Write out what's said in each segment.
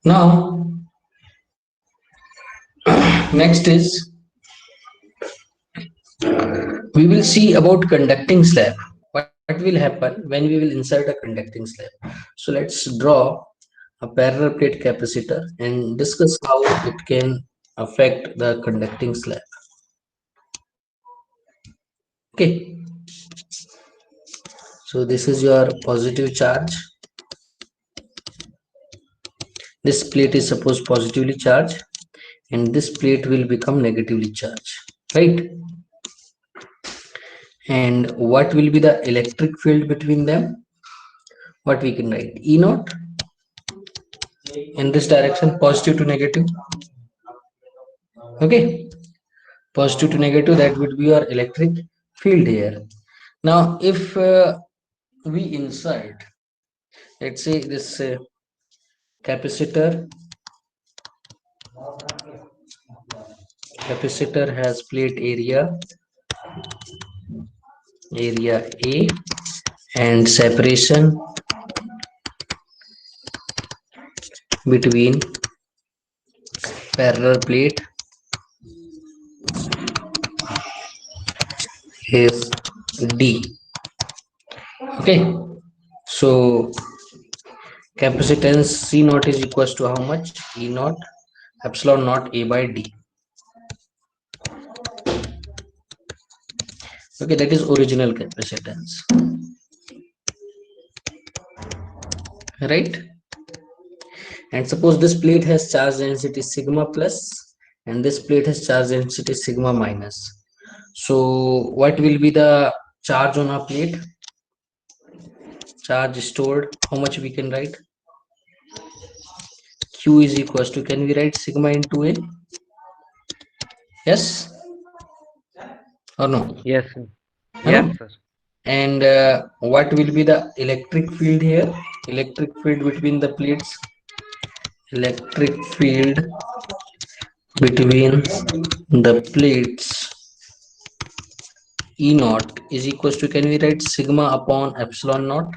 Now, next is we will see about conducting slab. What will happen when we will insert a conducting slab? So let's draw a parallel plate capacitor and discuss how it can affect the conducting slab. Okay, so this is your positive charge. This plate is supposed positively charged and this plate will become negatively charged, right? And what will be the electric field between them? What we can write? E naught in this direction, positive to negative. Okay, positive to negative, that would be your electric field here. Now if we insert, let's say this capacitor has plate area A and separation between parallel plate is D. Okay, so capacitance C naught is equals to how much? E naught epsilon naught A by D. Okay, that is original capacitance, right? And suppose this plate has charge density sigma plus and this plate has charge density sigma minus. So what will be the charge on a plate? Charge stored, how much we can write? Q is equals to, can we write sigma into A? Yes or no? Yes, sir. No? Yes, sir. And what will be the electric field here? Electric field between the plates, electric field between the plates E naught is equals to, can we write sigma upon epsilon naught?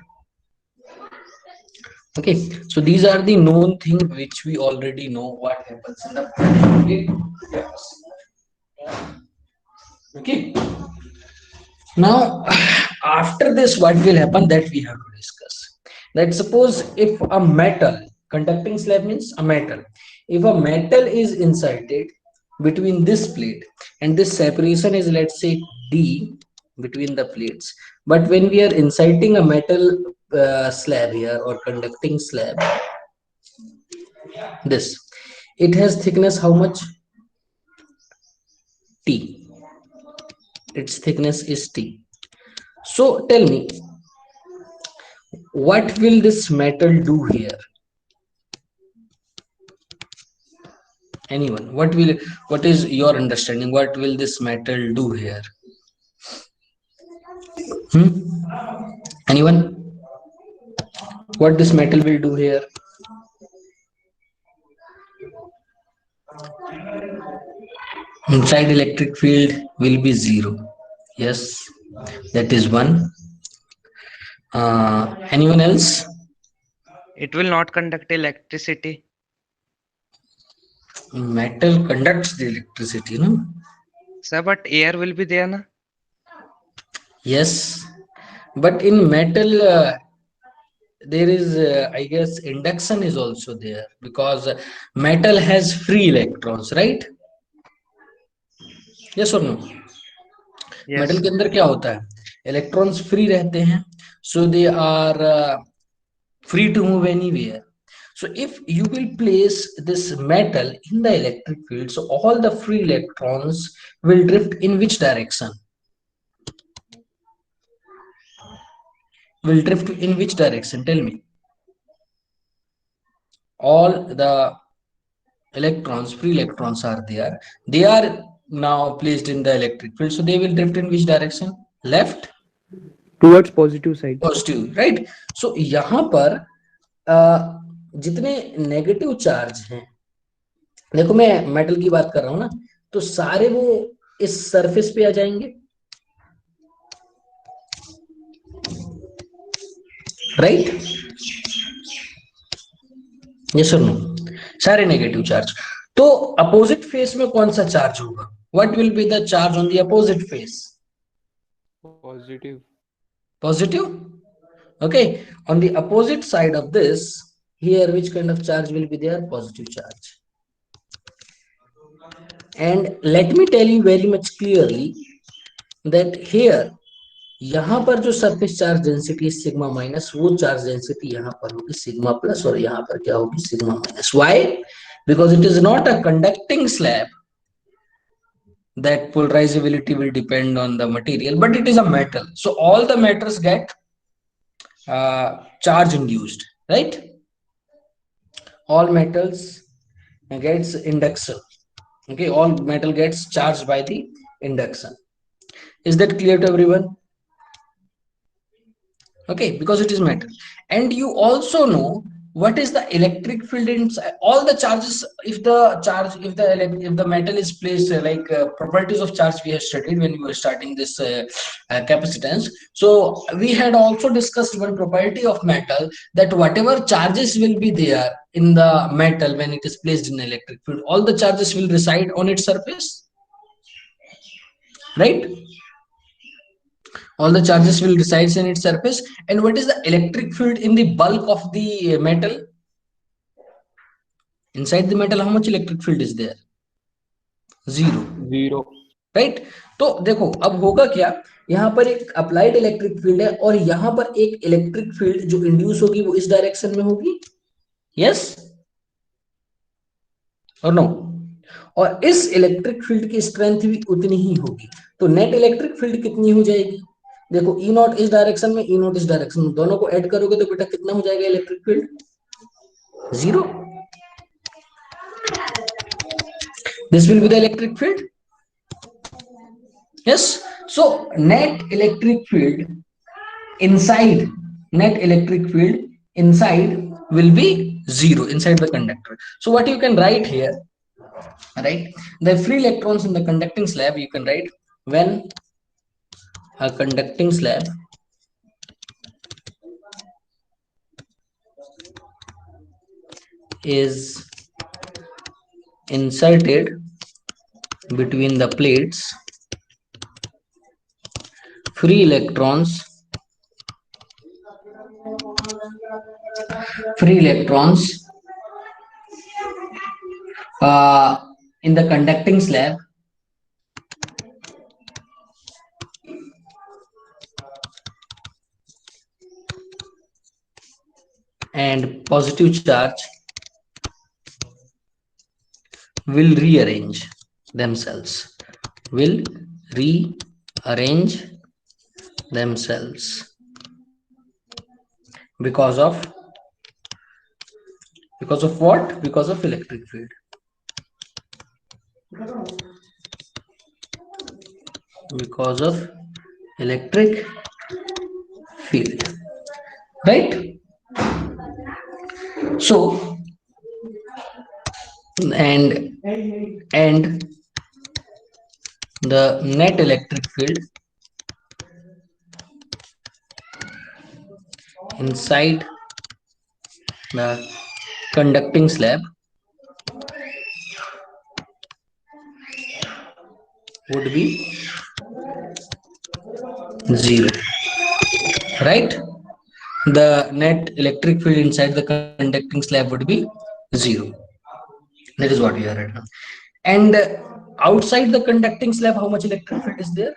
Okay, so these are the known things which we already know what happens in the plate. Okay, now after this what will happen, that we have to discuss. Let's suppose if a metal, conducting slab means a metal, if a metal is inserted between this plate and this separation is, let's say, D between the plates, but when we are inserting a metal slab here or conducting slab, this, it has thickness how much? T. Its thickness is T. So tell me, what will this metal do here? Anyone? What is your understanding? What will this metal do here? Anyone? What this metal will do here? Inside electric field will be zero. Yes, that is one. Anyone else? It will not conduct electricity. Metal conducts the electricity, no? Sir, but air will be there, na? Yes, but in metal there is I guess induction is also there, because metal has free electrons, right? Yes or no? Yes, metal sir. के अंदर क्या होता है? Electrons free रहते हैं, so they are free to move anywhere. So if you will place this metal in the electric field, so all the free electrons will drift in which direction? Will drift in which direction? Tell me. All the electrons, free electrons are there, they are now placed in the electric field, so they will drift in which direction? Left? towards positive side. Positive, right? So यहाँ पर जितने negative charge हैं, देखो मैं metal की बात कर रहा हूं ना, तो सारे वो इस सरफेस पे आ जाएंगे, राइट? यस और नो? सारे नेगेटिव चार्ज। तो अपोजिट फेस में कौन सा चार्ज होगा? What will be the charge on the opposite face? Positive. Positive. Okay, on the opposite side of this, here which kind of charge will be there? Positive charge. And let me tell you very much clearly that here यहां पर जो surface charge density sigma minus, वो charge density यहां पर होगी sigma plus, और यहां पर क्या होगी? Sigma minus. Why? Because it is not a conducting slab, that polarizability will depend on the material, but it is a metal, so all the metals get charge induced, right? All metals gets induction. Okay, all metal gets charged by the induction. Is that clear to everyone? Okay, because it is metal. And you also know what is the electric field inside all the charges. If the charge, if the metal is placed, properties of charge we have studied when we were starting this capacitance. So we had also discussed one property of metal, that whatever charges will be there in the metal when it is placed in electric field, all the charges will reside on its surface, right? All the charges will reside in its surface. And what is the electric field in the bulk of the metal? Inside the metal, how much electric field is there? Zero. Zero. Right? तो देखो अब होगा क्या, यहाँ पर एक applied electric field है और यहाँ पर एक इलेक्ट्रिक फील्ड जो इंड्यूस होगी वो इस डायरेक्शन में होगी, यस और नो? और इस इलेक्ट्रिक फील्ड की स्ट्रेंथ भी उतनी ही होगी। तो नेट इलेक्ट्रिक फील्ड कितनी हो जाएगी? देखो ई नॉट इस डायरेक्शन में, ई नॉट इस डायरेक्शन में, दोनों को ऐड करोगे तो बेटा कितना हो जाएगा electric field? Zero. This will be the electric field. Yes. So net electric field inside, will be zero inside the conductor. So what you can write here, right? The free electrons in the conducting slab, you can write when a conducting slab is inserted between the plates, free electrons in the conducting slab and positive charge will rearrange themselves, because of what? Because of electric field. Because of electric field, right? So and the net electric field inside the conducting slab would be zero, right? The net electric field inside the conducting slab would be zero. That is what we are right now. And outside the conducting slab, how much electric field is there?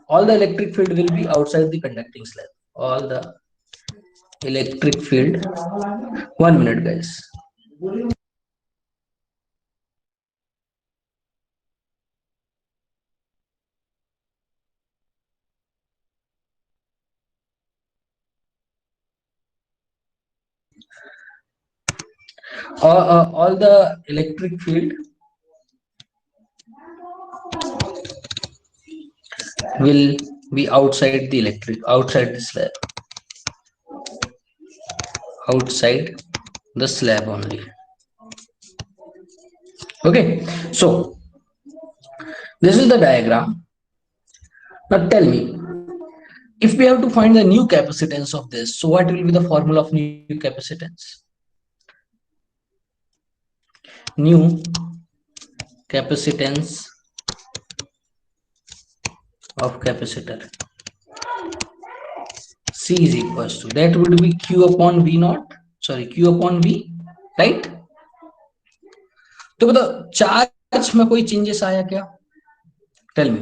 All the electric field will be outside the conducting slab. All the electric field. 1 minute, guys. All the electric field will be outside the slab, outside the slab only. Okay, so this is the diagram. Now tell me, if we have to find the new capacitance of this, so what will be the formula of new capacitance? new capacitance of capacitor. C is equals to, that would be Q upon V naught, sorry Q upon V, right? तो बताओ charge में कोई changes आया क्या? Tell me,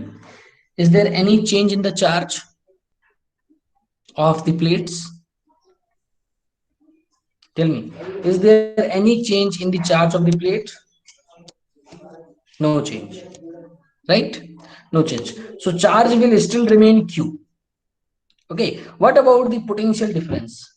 is there any change in the charge of the plates? Tell me, is there any change in the charge of the plate? No change, right? No change. So charge will still remain Q. Okay, what about the potential difference?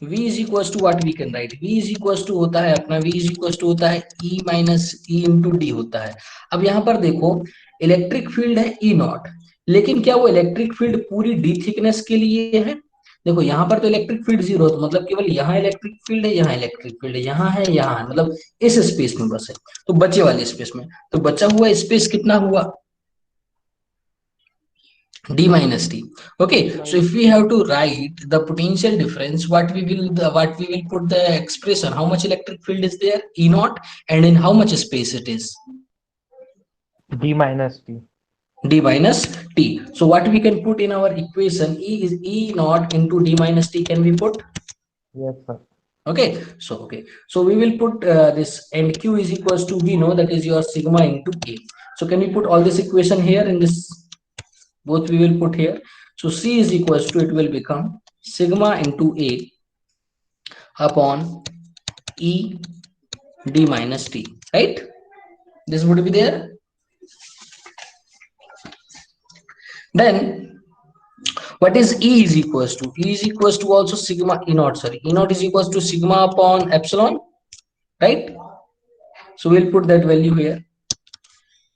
V is equals to what we can write? V is equals to होता है अपना, V is equals to होता है E minus E into D होता है. अब यहाँ पर देखो इलेक्ट्रिक फील्ड है E नॉट, लेकिन क्या वो इलेक्ट्रिक फील्ड पूरी D थिकनेस के लिए है? देखो यहाँ पर तो इलेक्ट्रिक फील्ड जीरो, तो मतलब केवल यहाँ इलेक्ट्रिक फील्ड है, यहाँ इलेक्ट्रिक फील्ड है, यहाँ है, यहाँ है, मतलब इस स्पेस में बस है. तो बचे वाले स्पेस में, तो बचा हुआ स्पेस कितना हुआ? D minus T. Okay, so if we have to write the potential difference, what we will put the expression, how much electric field is there? E naught, and in how much space it is? D minus T. D minus T. So what we can put in our equation, E is E naught into D minus T, can we put? Yes, sir. Okay, so we will put this, and Q is equals to, we know that is your sigma into A. So can we put all this equation here in this? Both we will put here. So C is equals to, it will become sigma into A upon E D minus T, right? This would be there. Then what is E is equals to? E is equals to also sigma E naught, sorry, E naught is equals to sigma upon epsilon, right? So we'll put that value here,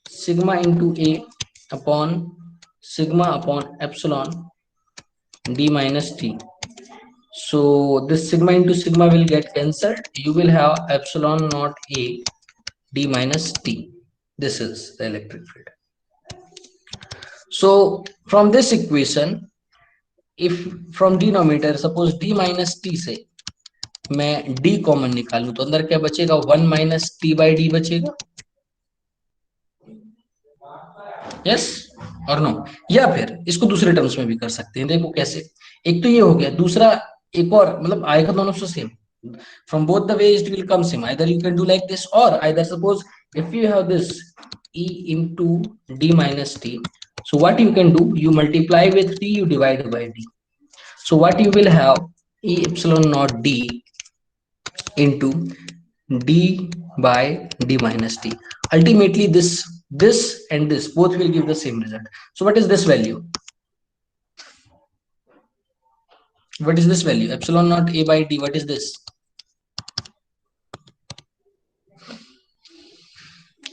sigma into A upon sigma upon epsilon D minus T. So this sigma into sigma will get cancelled. You will have epsilon naught A D minus T. This is the electric field. So from this equation, if from denominator suppose D minus T से मैं D common निकालूं तो अंदर क्या बचेगा? 1 minus T by D बचेगा. Yes और no? या फिर इसको दूसरे टर्म्स में भी कर सकते हैं. देखो कैसे, एक तो ये हो गया, दूसरा एक और, मतलब आएगा दोनों से same. From both the ways it will come same. Either you can do like this, or either suppose if you have this E into D minus T, so what you can do, you multiply with T, you divide by D. So what you will have, E epsilon naught D into D by D minus T. Ultimately this and this both will give the same result. So what is this value? What is this value? Epsilon naught A by D. What is this?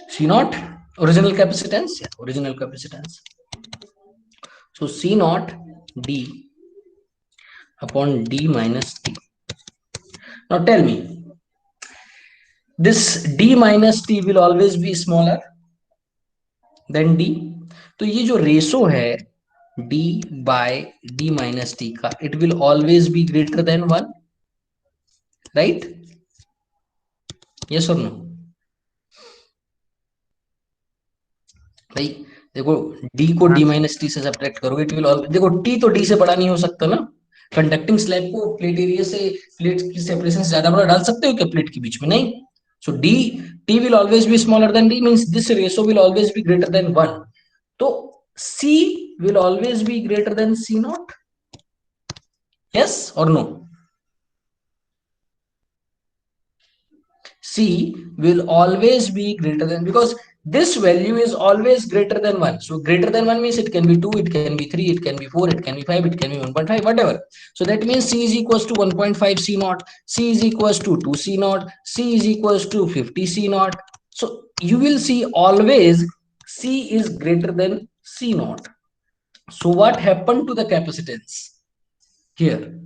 C naught, original capacitance. Yeah, original capacitance. So C naught D upon D minus T. Now tell me, this D minus T will always be smaller than D. तो ये जो ratio है D by D minus T का, it will always be greater than 1, right? Yes or no? भाई देखो D को D minus T से subtract करोगे, it will always, देखो T तो D से बड़ा नहीं हो सकता ना. कंडक्टिंग स्लैब को प्लेट एरिया से, प्लेट की सेपरेशन से ज्यादा बड़ा डाल सकते हो क्या प्लेट के बीच में? नहीं. So T will always be smaller than D, means this ratio will always be greater than 1. So C will always be greater than C naught. Yes or no? C will always be greater than, because this value is always greater than 1. So greater than 1 means it can be 2, it can be 3, it can be 4, it can be 5, it can be 1.5, whatever. So that means C is equals to 1.5 C naught, C is equals to 2 C naught, C is equals to 50 C naught. So you will see always C is greater than C naught. So what happened to the capacitance here?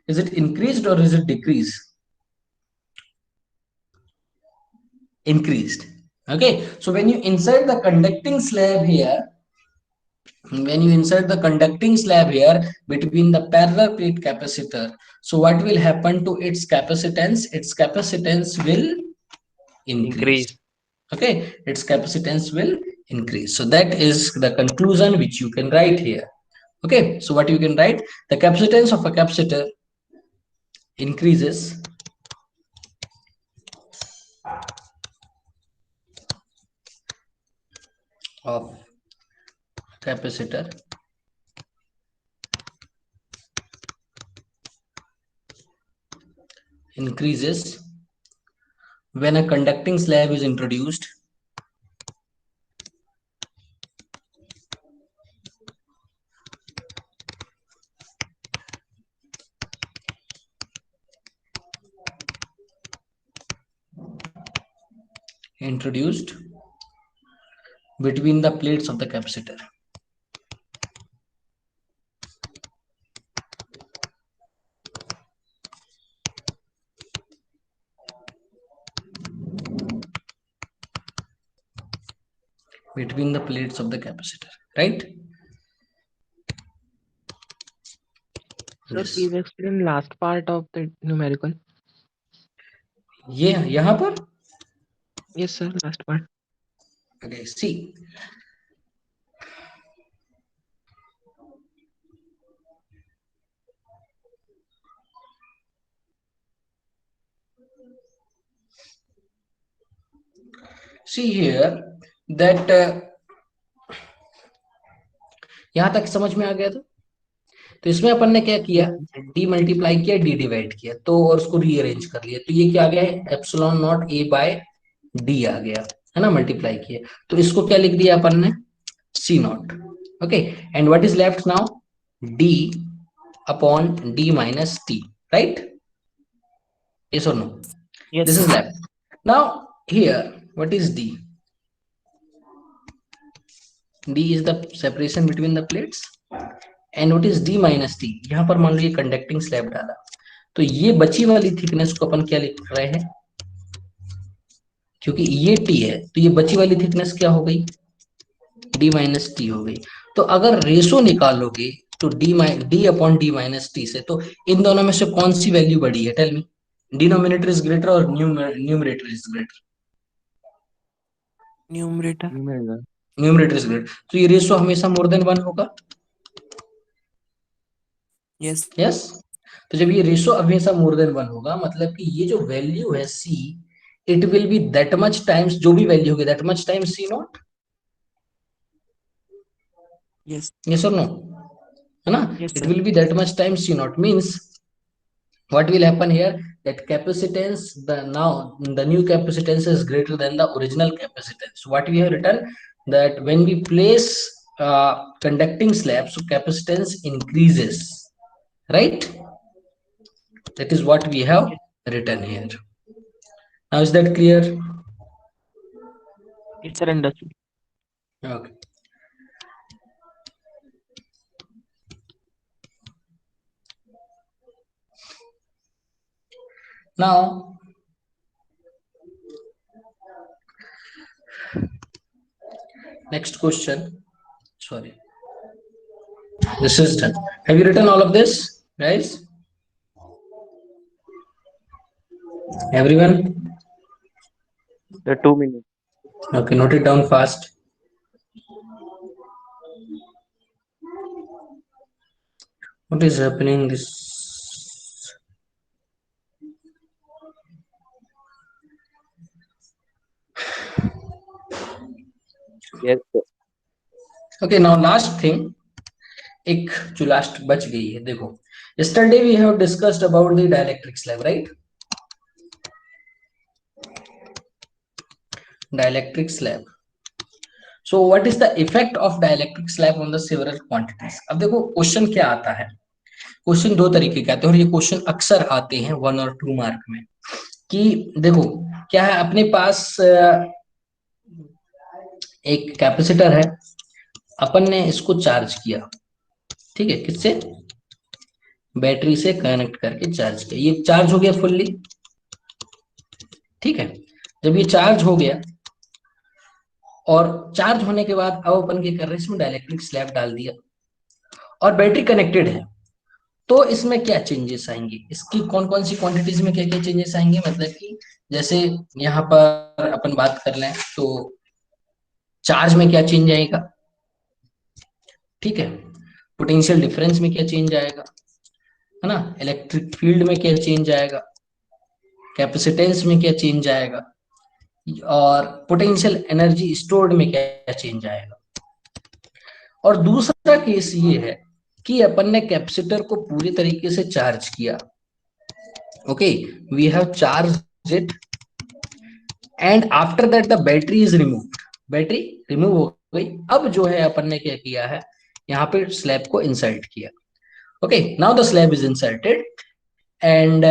Is it increased or is it decreased? Increased. Okay, so when you insert the conducting slab here, between the parallel plate capacitor, so what will happen to its capacitance? Its capacitance will increase. Okay, its capacitance will increase. So that is the conclusion which you can write here. Okay, so what you can write, the capacitance of a capacitor increases of capacitor increases when a conducting slab is introduced between the plates of the capacitor. Between the plates of the capacitor, right? Sir, Yes. please explain last part of the numerical. ये यहाँ पर Yes, sir, last part. okay, see, here that यहाँ तक समझ में आ गया था। तो इसमें अपन ने क्या किया, डी मल्टीप्लाई किया, डी डिवाइड किया, तो और उसको रीअरेंज कर लिया, तो ये क्या आ गया है, epsilon naught A by D आ गया है ना, मल्टीप्लाई किया, तो इसको क्या लिख दिया अपन ने, C naught. Okay, and what is left now, D upon D minus T, right? Yes और no? Yes, This is sir. left. Now here, what is D? D is the separation between the plates. And what is D minus T? यहाँ पर मान लो ये conducting slab डाला, तो ये बची वाली थिकनेस को अपन क्या लिख रहे हैं, क्योंकि ये T है, तो ये बची वाली थिकनेस क्या हो गई, D माइनस टी हो गई। तो अगर रेशो निकालोगे तो D upon D minus T से, तो इन दोनों में से कौन सी वैल्यू बड़ी है, tell me? Denominator is greater और numerator is greater? Numerator. Numerator is greater, तो ये रेशो हमेशा मोर देन 1 होगा। Yes. यस, तो जब ये रेशो हमेशा मोर देन 1 होगा, मतलब कि ये जो वैल्यू है C, it will be that much times, जो भी वैल्यू होगी that much times C not. Yes. Yes और नो, है ना? Yes, it sir. Will be that much times C not, means what will happen here, that capacitance, the new capacitance is greater than the original capacitance. What we have written, that when we place conducting slabs, so capacitance increases, right? That is what we have written here. Now is that clear? It's sir, understood. Okay. Now next question, sorry, this is done. Have you written all of this, guys? Everyone? The 2 minutes. Okay, note it down fast. What is happening this? Yes, sir. Okay, now last thing, एक जो last बच गई है, देखो, yesterday we have discussed about the dielectric slab, right? Dielectric slab. So what is the effect of dielectric slab on the several quantities? अब देखो question क्या आता है, क्वेश्चन दो तरीके के आते हैं, और ये क्वेश्चन अक्सर आते हैं 1 और 2 मार्क में, कि देखो क्या है, अपने पास एक कैपेसिटर है, अपन ने इसको चार्ज किया, ठीक है, किससे, बैटरी से कनेक्ट करके चार्ज किया, ये चार्ज हो गया फुल्ली, ठीक है। जब ये चार्ज हो गया, और चार्ज होने के बाद अब अपन क्या कर रहे हैं, इसमें डाइलेक्ट्रिक स्लैब डाल दिया, और बैटरी कनेक्टेड है, तो इसमें क्या चेंजेस आएंगे, इसकी कौन कौन सी क्वांटिटीज में क्या क्या चेंजेस आएंगे, मतलब कि जैसे यहाँ पर अपन बात कर लें तो चार्ज में क्या चेंज आएगा, ठीक है, पोटेंशियल डिफरेंस में क्या चेंज आएगा, है ना, इलेक्ट्रिक फील्ड में क्या चेंज आएगा, कैपेसिटेंस में क्या चेंज आएगा, और पोटेंशियल एनर्जी स्टोर्ड में क्या चेंज आएगा। और दूसरा केस ये है कि अपन ने कैपेसिटर को पूरी तरीके से चार्ज किया, okay, we have charge it, and after that the battery is removed, battery remove हो गई, अब जो है अपन ने क्या किया है, यहाँ पे स्लैब को इंसर्ट किया, okay, now the slab is inserted, and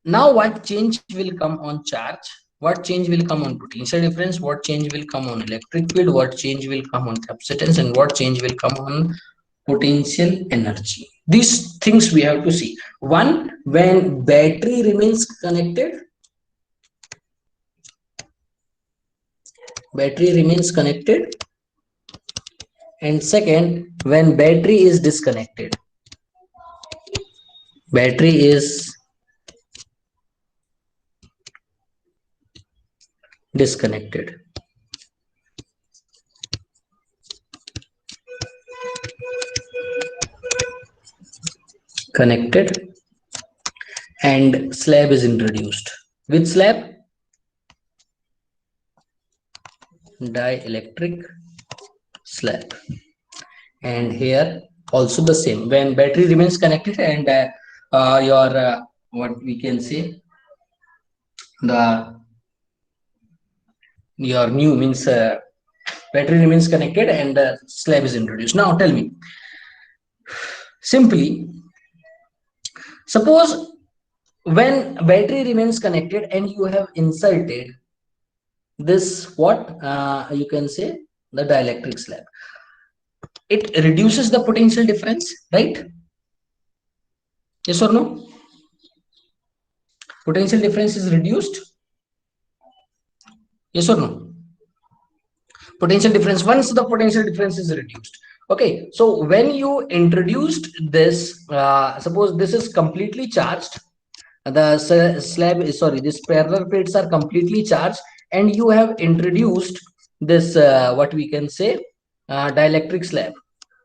now what change will come on charge, what change will come on potential difference, what change will come on electric field, what change will come on capacitance, and what change will come on potential energy. These things we have to see. One, when battery remains connected, and second, when battery is disconnected, battery is disconnected. Connected, and slab is introduced. Which slab? Dielectric slab. And here also the same, when battery remains connected and your what we can say, your new means battery remains connected and slab is introduced. Now tell me, simply, suppose when battery remains connected and you have inserted this, what you can say, the dielectric slab, it reduces the potential difference, right? Yes or no? Potential difference is reduced. Yes or no? Potential difference, once the potential difference is reduced. Okay, so when you introduced this, suppose this is completely charged, the slab is, sorry, these parallel plates are completely charged, and you have introduced this what we can say, dielectric slab.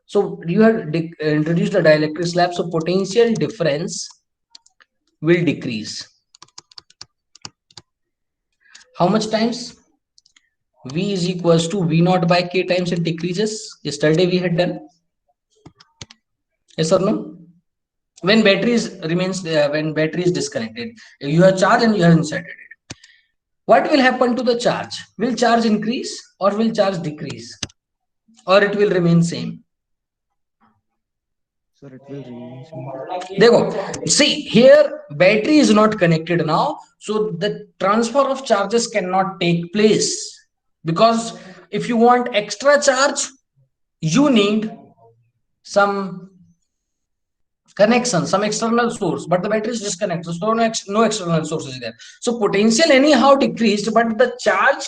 So you have introduced a dielectric slab, so potential difference will decrease. How much times? V is equals to V naught by K times it decreases. Yesterday we had done. Yes or no? When battery is disconnected, you have charged and you have inserted it. What will happen to the charge? Will charge increase or will charge decrease? Or it will remain same? Sir, it will remain same. Dekho, see here battery is not connected now, so the transfer of charges cannot take place, because if you want extra charge, you need some connection, some external source, but the battery is disconnected, so no external source is there. So potential anyhow decreased, but the charge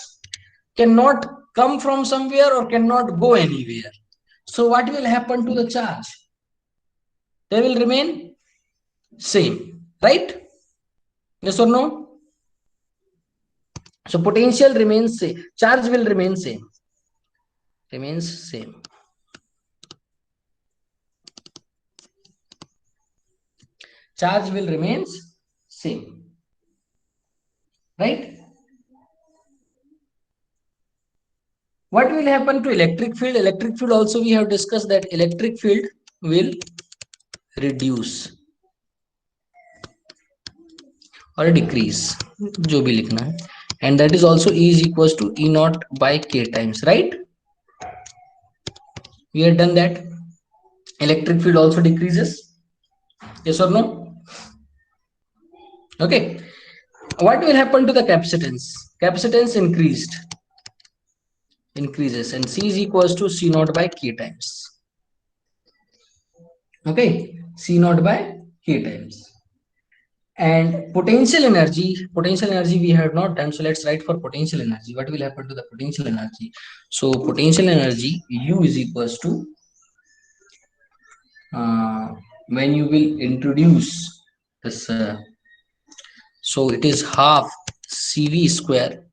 cannot come from somewhere or cannot go anywhere. So what will happen to the charge? They will remain same, right? Yes or no? So potential remains same, charge will remain same, remains same. Charge will remains same, right? What will happen to electric field? Electric field also we have discussed that electric field will reduce or decrease, जो भी लिखना है, and that is also E is equals to E naught by K times, right? We have done that. Electric field also decreases. Yes or no? Okay. What will happen to the capacitance? Capacitance increases, and C is equals to C naught by K times. Okay, C naught by K times. And potential energy we have not done, so let's write for potential energy. What will happen to the potential energy? So potential energy U is equals to when you will introduce this So it is half CV square,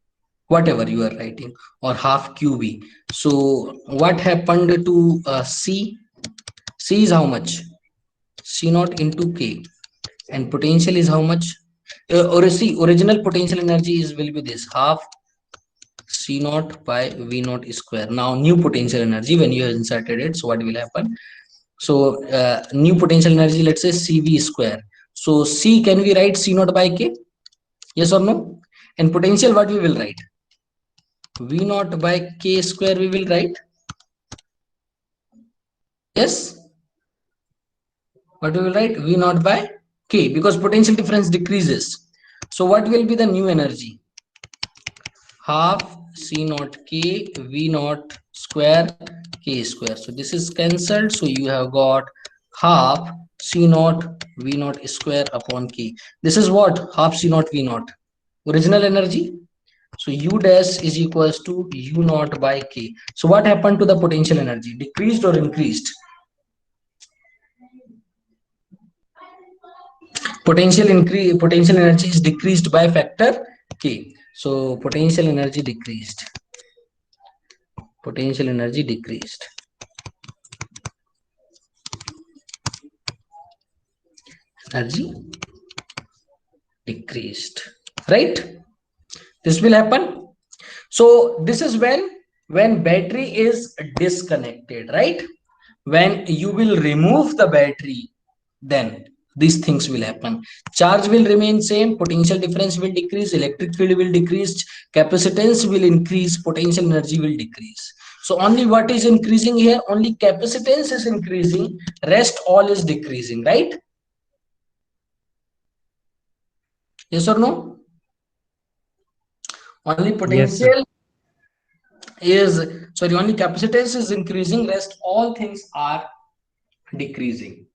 whatever you are writing, or half QV. So what happened to C? C is how much? C naught into K, and potential is how much? Or see, original potential energy is will be this half C naught by V naught square. Now new potential energy when you have inserted it, so what will happen? So new potential energy, let's say CV square. So C, can we write C naught by K? Yes or no? And potential, what we will write? V naught by K square we will write. Yes. What we will write? V naught by K, because potential difference decreases. So what will be the new energy? Half C naught K V naught square K square. So this is cancelled. So you have got half C naught V naught square upon K. This is what? Half C naught V naught. Original energy. So U dash is equals to U naught by K. So what happened to the potential energy? Decreased or increased? Potential energy is decreased by factor K. So potential energy decreased. Potential energy decreased. Energy decreased. Right? This will happen. So this is when battery is disconnected, right? When you will remove the battery, then these things will happen. Charge will remain same, potential difference will decrease, electric field will decrease, capacitance will increase, potential energy will decrease. So only what is increasing here? Only capacitance is increasing, rest all is decreasing, right? Yes or no? Only Yes, sir. potential is, sorry, only capacitance is increasing, rest all things are decreasing.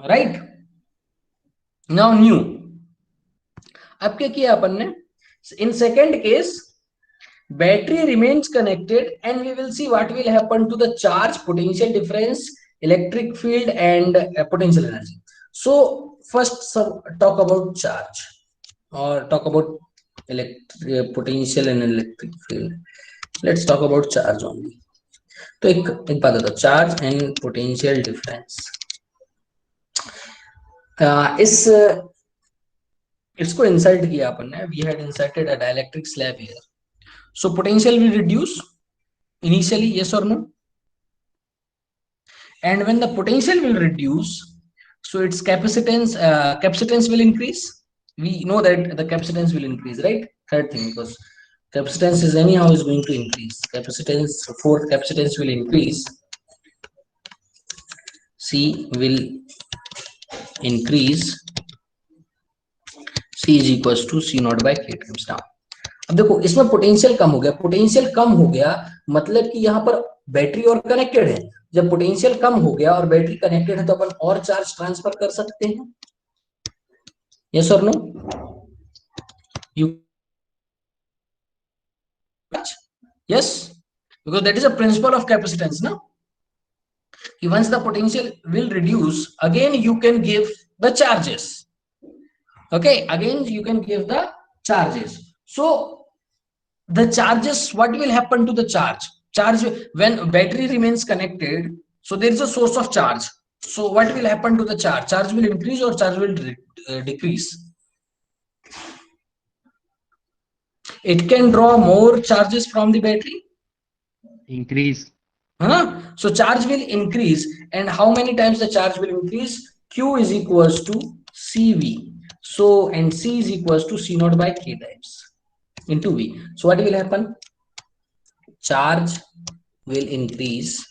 Right? Now new. अब क्या किया अपन ने? In second case, battery remains connected, and we will see what will happen to the charge, potential difference, electric field, and potential energy. So first talk about charge, or talk about potential and electric field. Let's talk about charge only. तो एक बात बताओ, charge and potential difference, इसको insert किया अपन ने. We had inserted a dielectric slab here. So potential will reduce initially, yes or no? And when the potential will reduce, so its capacitance will increase. We know that the capacitance will increase, right? Third thing, because capacitance is anyhow is going to increase. Fourth capacitance will increase. C will increase. C is equals to C naught by K times. Now अब देखो, इसमें potential कम हो गया. Potential कम हो गया मतलब कि यहाँ पर बैटरी और कनेक्टेड है. जब पोटेंशियल कम हो गया और बैटरी कनेक्टेड है, तो अपन और चार्ज ट्रांसफर कर सकते हैं. यस और नो? You yes, because that is a principle of capacitance, no? Once the potential will reduce, again you can give the charges. Okay, again you can give the charges. So the charges, what will happen to the charge? Charge, when battery remains connected, so there is a source of charge. So what will happen to the charge? Charge will increase or charge will decrease? It can draw more charges from the battery. Increase. So charge will increase, and how many times the charge will increase? Q is equals to CV. So, and C is equals to C naught by K times into V. So what will happen? Charge will increase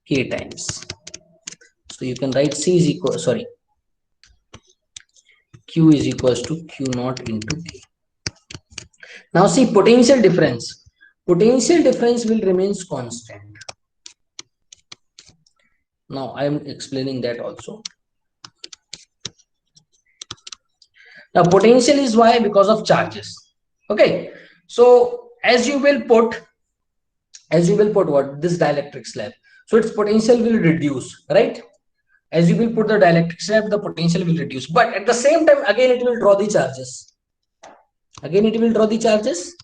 K times. So you can write C is equal, sorry, Q is equals to Q naught into K. Now see potential difference. Potential difference will remains constant. Now I am explaining that also. Now potential is why? Because of charges. Okay, so as you will put what? This dielectric slab, so its potential will reduce, right? As you will put the dielectric slab, the potential will reduce, but at the same time again it will draw the charges. Again it will draw the charges.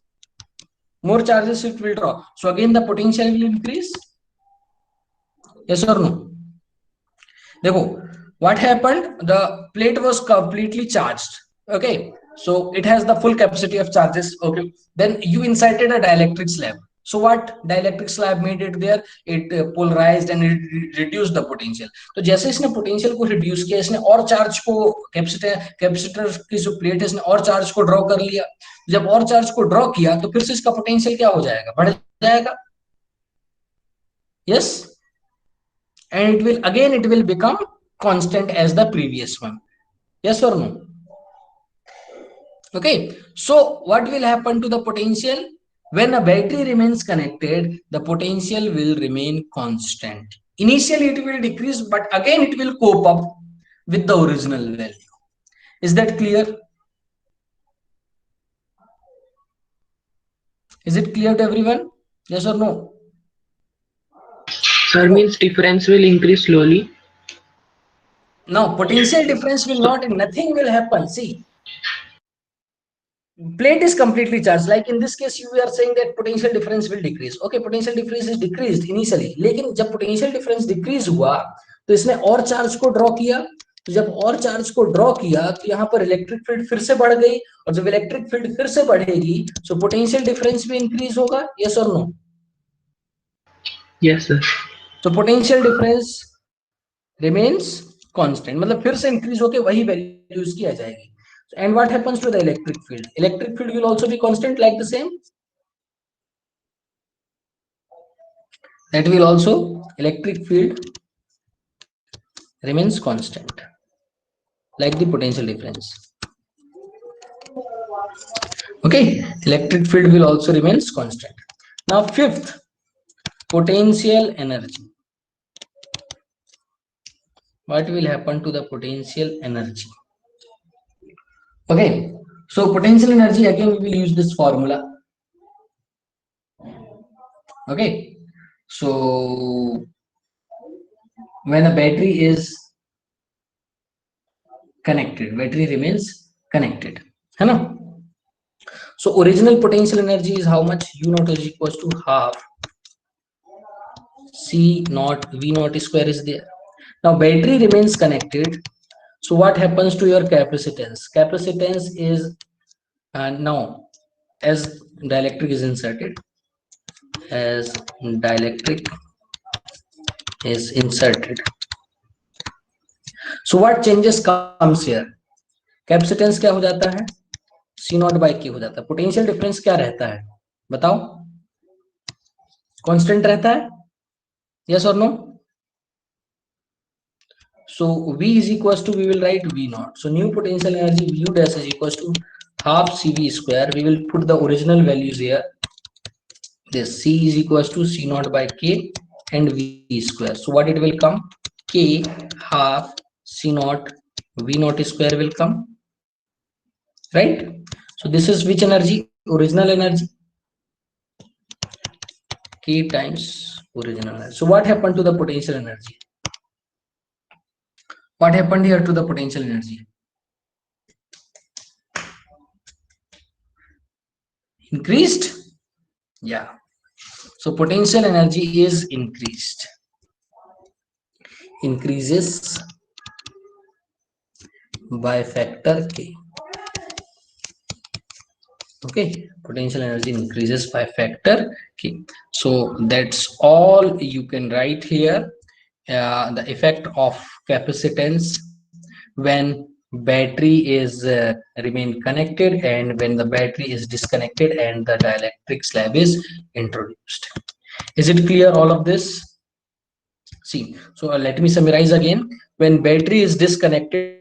More charges it will draw. So again the potential will increase. Yes or no? देखो, what happened? The plate was completely charged. Okay, so it has the full capacity of charges. Okay, then you inserted a dielectric slab. So what dielectric slab made it there? It polarized and it reduced the potential. तो जैसे इसने potential को reduce किया, इसने और charge को capacitor की जो प्लेट है इसने और charge को draw कर लिया. जब और charge को draw किया तो फिर से इसका potential क्या हो जाएगा? बढ़ जाएगा. Yes, and it will become constant as the previous one. Yes or no? Okay, so what will happen to the potential? When a battery remains connected, the potential will remain constant. Initially it will decrease, but again it will cope up with the original value. Is that clear? Is it clear to everyone? Yes or no? Sir, means difference will increase slowly. No, potential difference will not, nothing will happen. See, plate is completely charged. Like in this case, you are saying that potential difference will decrease. Okay, potential difference is decreased initially. लेकिन जब potential difference decrease हुआ, तो इसने और charge को draw किया. तो जब और चार्ज को ड्रॉ किया तो यहाँ पर इलेक्ट्रिक फील्ड फिर से बढ़ गई, और जब इलेक्ट्रिक फील्ड फिर से बढ़ेगी सो पोटेंशियल डिफरेंस भी इंक्रीज होगा. यस और नो? Yes, sir. तो पोटेंशियल डिफरेंस रिमेन्स कांस्टेंट, मतलब फिर से इंक्रीज होके वही वैल्यू उसकी आ जाएगी. And what happens to the electric field? Electric field will also be constant like the same. That will also, electric field remains constant like the potential difference. Okay, electric field will also remains constant. Now fifth, potential energy. What will happen to the potential energy? Okay, so potential energy, again we will use this formula. Okay, so when a battery is connected, battery remains connected, है ना? So original potential energy is how much? U naught is equals to half C naught V naught square is there. Now battery remains connected. So what happens to your capacitance? Capacitance is now as dielectric is inserted, as dielectric is inserted. So what changes comes here? Capacitance क्या हो जाता है? C naught by K हो जाता है. Potential difference क्या रहता है? बताओ. Constant रहता है? Yes or no? So V is equals to, we will write V naught. So new potential energy U dash is equals to half CV square. We will put the original values here. This C is equals to C naught by K and V square. So what it will come? K half C naught V naught square will come. Right? So this is which energy? Original energy. K times original energy. So what happened to the potential energy? What happened here to the potential energy? Increased? Yeah. So potential energy is increased. Increases by factor K. Okay, potential energy increases by factor K. So that's all you can write here. The effect of capacitance when battery is remain connected and when the battery is disconnected and the dielectric slab is introduced. Is it clear all of this? See, so let me summarize again. When battery is disconnected,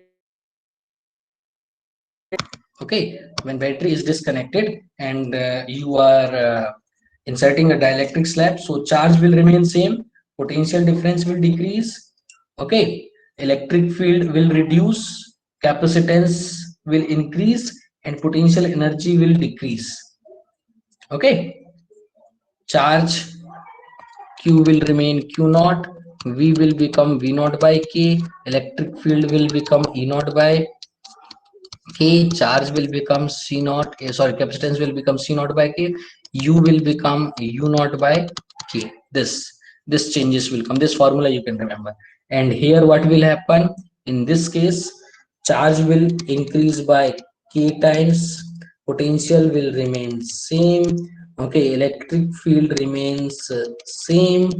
okay, when battery is disconnected and you are inserting a dielectric slab, so charge will remain same, potential difference will decrease, okay, electric field will reduce, capacitance will increase, and potential energy will decrease. Okay, charge Q will remain Q naught, V will become V naught by K, electric field will become E naught by K, charge will become C naught, sorry, capacitance will become C naught by K, U will become U naught by K. This changes will come. This formula you can remember. And here what will happen? In this case, charge will increase by K times, potential will remain same. Okay, electric field remains same,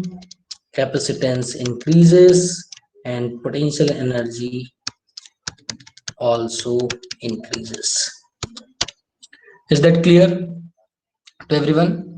capacitance increases, and potential energy also increases. Is that clear to everyone?